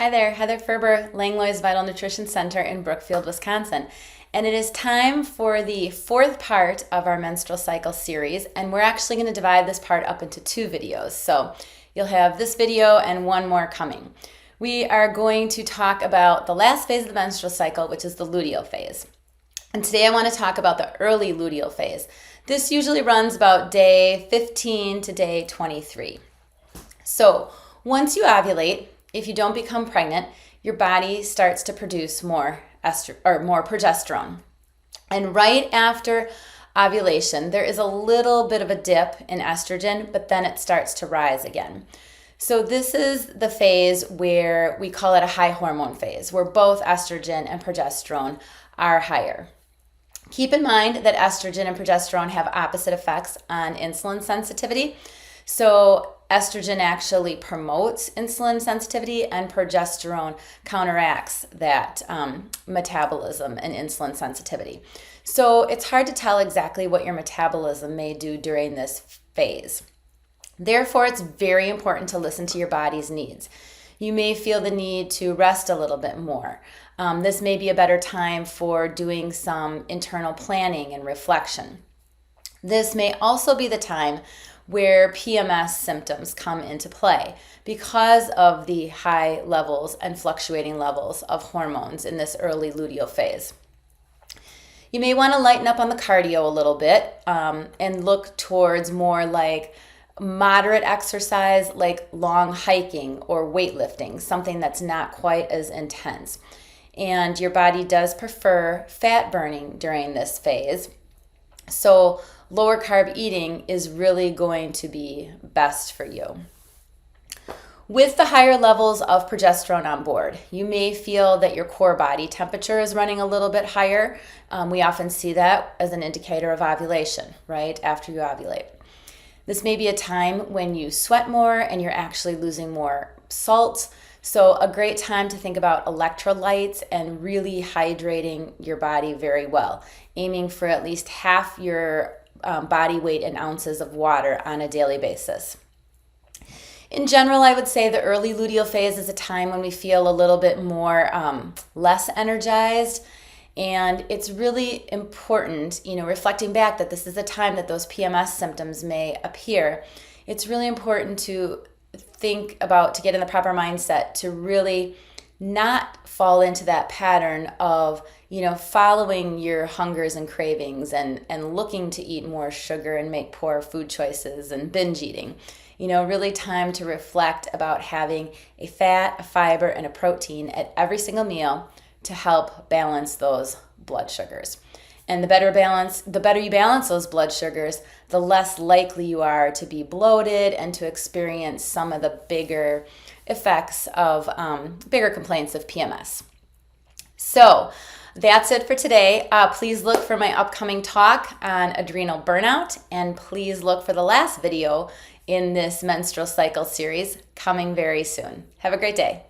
Hi there, Heather Ferber, Langlois Vital Nutrition Center in Brookfield, Wisconsin. And it is time for the fourth part of our menstrual cycle series, and we're actually going to divide this part up into two videos. So you'll have this video and one more coming. We are going to talk about the last phase of the menstrual cycle, which is the luteal phase. And today I want to talk about the early luteal phase. This usually runs about day 15 to day 23. So once you ovulate, if you don't become pregnant, your body starts to produce more progesterone. And right after ovulation, there is a little bit of a dip in estrogen, but then it starts to rise again. So this is the phase where we call it a high hormone phase, where both estrogen and progesterone are higher. Keep in mind that estrogen and progesterone have opposite effects on insulin sensitivity. So estrogen actually promotes insulin sensitivity, and progesterone counteracts that metabolism and insulin sensitivity. So it's hard to tell exactly what your metabolism may do during this phase. Therefore, it's very important to listen to your body's needs. You may feel the need to rest a little bit more. This may be a better time for doing some internal planning and reflection. This may also be the time where PMS symptoms come into play because of the high levels and fluctuating levels of hormones in this early luteal phase. You may want to lighten up on the cardio a little bit and look towards more like moderate exercise, like long hiking or weightlifting, something that's not quite as intense. And your body does prefer fat burning during this phase. So lower carb eating is really going to be best for you. With the higher levels of progesterone on board, you may feel that your core body temperature is running a little bit higher. We often see that as an indicator of ovulation, right after you ovulate. This may be a time when you sweat more and you're actually losing more salts. So a great time to think about electrolytes and really hydrating your body very well, aiming for at least half your body weight in ounces of water on a daily basis. In general, I would say the early luteal phase is a time when we feel a little bit more less energized. And it's really important, reflecting back that this is a time that those PMS symptoms may appear. It's really important to think about, to get in the proper mindset, to really not fall into that pattern of, following your hungers and cravings and looking to eat more sugar and make poor food choices and binge eating. Really time to reflect about having a fat, a fiber, and a protein at every single meal to help balance those blood sugars. And the better you balance those blood sugars, the less likely you are to be bloated and to experience some of the bigger effects of bigger complaints of PMS. So that's it for today. Please look for my upcoming talk on adrenal burnout, and please look for the last video in this menstrual cycle series coming very soon. Have a great day.